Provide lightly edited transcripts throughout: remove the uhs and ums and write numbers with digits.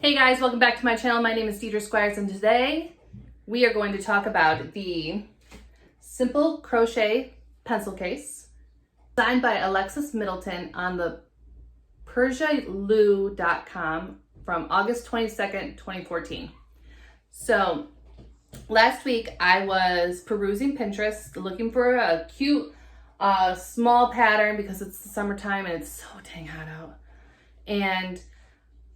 Hey guys, welcome back to my channel. My name is Deidre Squires and today we are going to talk about the Simple Crochet Pencil Case designed by Alexis Middleton on the PersiaLu.com from August 22nd, 2014. So last week I was perusing Pinterest looking for a cute small pattern because it's the summertime and it's so dang hot out. And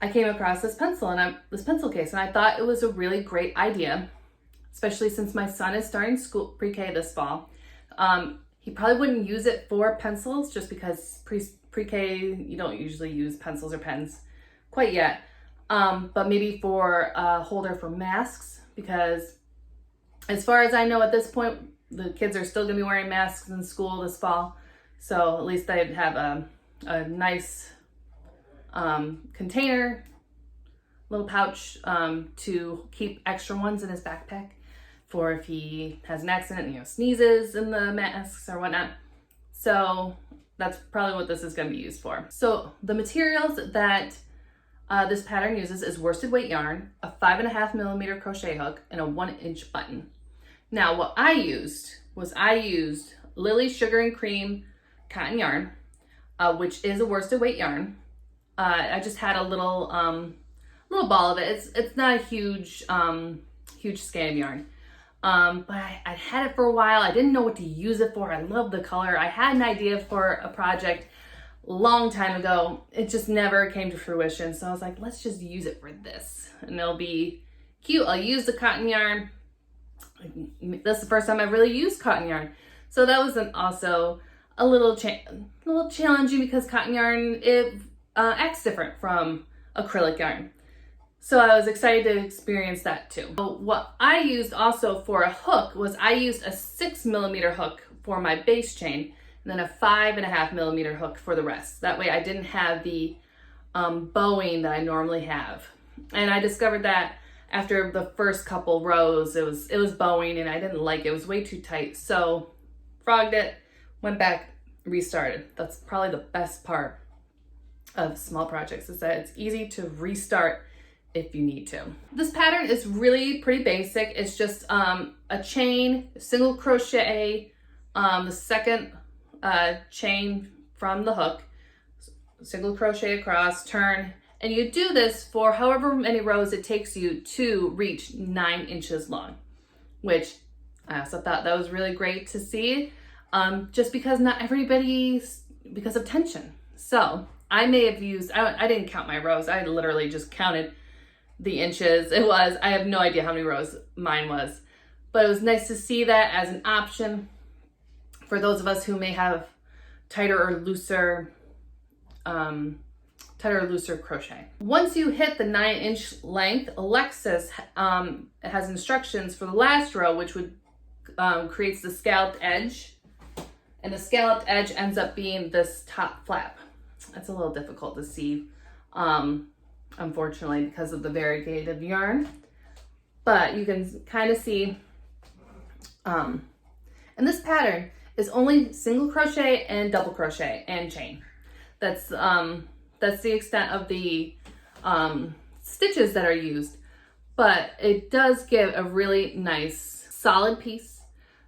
I came across this pencil case, and I thought it was a really great idea, especially since my son is starting school pre-K this fall. He probably wouldn't use it for pencils just because pre-K you don't usually use pencils or pens quite yet, but maybe for a holder for masks, because as far as I know at this point the kids are still gonna be wearing masks in school this fall, so at least I'd have a nice container, little pouch to keep extra ones in his backpack for if he has an accident, sneezes in the masks or whatnot. So that's probably what this is going to be used for. So the materials that this pattern uses is worsted weight yarn, a 5.5mm crochet hook, and a 1-inch button. Now what I used was Lily's Sugar and Cream cotton yarn, which is a worsted weight yarn. I just had a little ball of it. It's not a huge skein of yarn, but I had it for a while. I didn't know what to use it for. I love the color. I had an idea for a project a long time ago. It just never came to fruition. So I was like, let's just use it for this, and it'll be cute. I'll use the cotton yarn. That's the first time I've really used cotton yarn, so that was also a little challenging because cotton yarn acts different from acrylic yarn. So I was excited to experience that too. So what I used also for a hook was I used a 6mm hook for my base chain and then a 5.5mm hook for the rest. That way I didn't have the bowing that I normally have. And I discovered that after the first couple rows, it was bowing and I didn't like it. It was way too tight. So frogged it, went back, restarted. That's probably the best part of small projects, is that it's easy to restart if you need to. This pattern is really pretty basic. It's just a chain, single crochet, the second chain from the hook, single crochet across, turn, and you do this for however many rows it takes you to reach 9 inches long, which I also thought that was really great to see, just because not everybody's, because of tension. So I may have used, I didn't count my rows. I literally just counted the inches. I have no idea how many rows mine was, but it was nice to see that as an option for those of us who may have tighter or looser crochet. Once you hit the 9-inch length, Alexis has instructions for the last row, which would creates the scalloped edge, and the scalloped edge ends up being this top flap. That's a little difficult to see, unfortunately, because of the variegated yarn, but you can kind of see, and this pattern is only single crochet and double crochet and chain. That's the extent of the stitches that are used, but it does give a really nice solid piece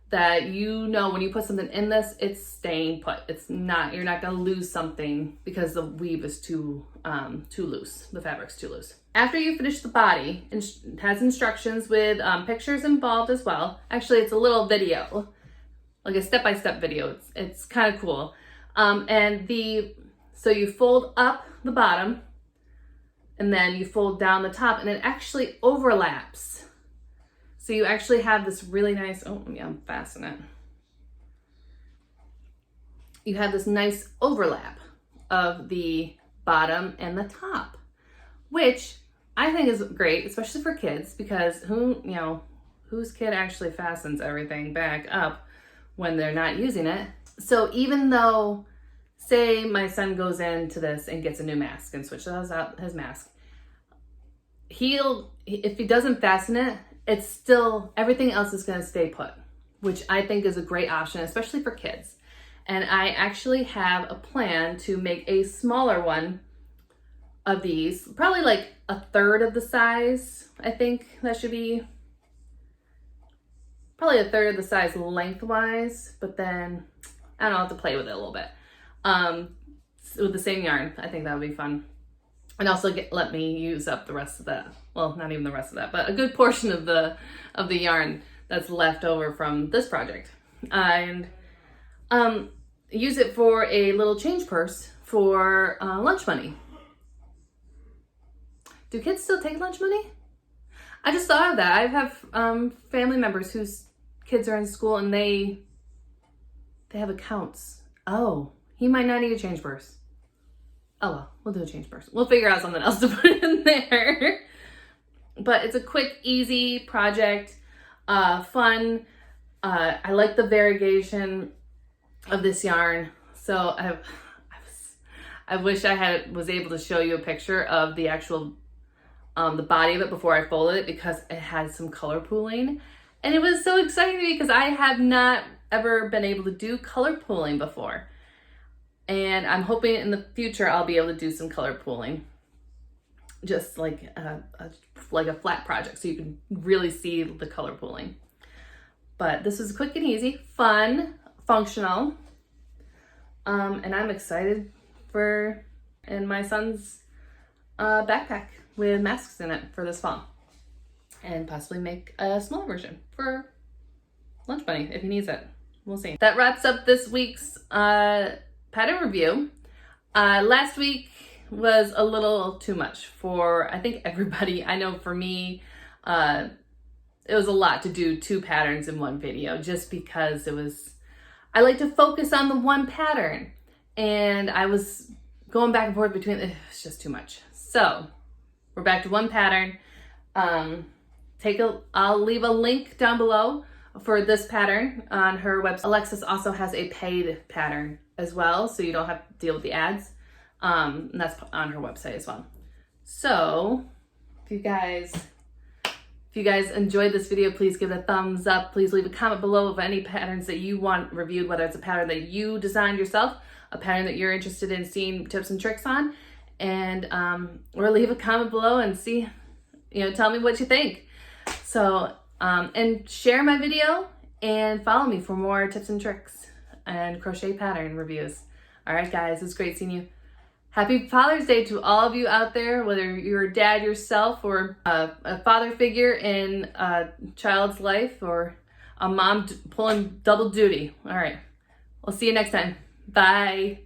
that when you put something in this, it's staying put. You're not gonna lose something because the weave is too loose. The fabric's too loose. After you finish the body, it has instructions with pictures involved as well. Actually, it's a little video, like a step-by-step video. It's kind of cool. So you fold up the bottom and then you fold down the top, and it actually overlaps. So you actually have this really nice, fasten it. You have this nice overlap of the bottom and the top, which I think is great, especially for kids, because whose kid actually fastens everything back up when they're not using it? So even though, say my son goes into this and gets a new mask and switches out his mask, if he doesn't fasten it, it's still, everything else is going to stay put, which I think is a great option, especially for kids. And I actually have a plan to make a smaller one of these, probably like a third of the size. I think that should be probably a third of the size lengthwise, but then I don't know, I'll have to play with it a little bit. With the same yarn, I think that would be fun. And also let me use up the rest of that. Well, not even the rest of that, but a good portion of the yarn that's left over from this project. And use it for a little change purse for lunch money. Do kids still take lunch money? I just thought of that. I have family members whose kids are in school and they have accounts. Oh, he might not need a change purse. Oh well, we'll do a change purse. We'll figure out something else to put in there. But it's a quick, easy project, fun. I like the variegation of this yarn. So I wish I was able to show you a picture of the actual the body of it before I folded it, because it had some color pooling, and it was so exciting to me because I have not ever been able to do color pooling before, and I'm hoping in the future I'll be able to do some color pooling, just like a flat project, so you can really see the color pooling. But this is quick and easy, fun, functional, and I'm excited for my son's backpack with masks in it for this fall, and possibly make a small version for lunch bunny if he needs it. We'll see. That wraps up this week's pattern review. Last week was a little too much for, I think, everybody. I know for me, it was a lot to do 2 patterns in one video, just because I like to focus on the one pattern, and I was going back and forth between, it's just too much. So we're back to one pattern. I'll leave a link down below for this pattern on her website. Alexis also has a paid pattern as well, so you don't have to deal with the ads. And that's on her website as well. So if you guys enjoyed this video, please give it a thumbs up. Please leave a comment below of any patterns that you want reviewed, whether it's a pattern that you designed yourself, a pattern that you're interested in seeing tips and tricks on, and or leave a comment below and tell me what you think. So and share my video and follow me for more tips and tricks and crochet pattern reviews. All right, guys, it's great seeing you. Happy Father's Day to all of you out there, whether you're a dad yourself or a father figure in a child's life, or a mom pulling double duty. All right, we'll see you next time. Bye.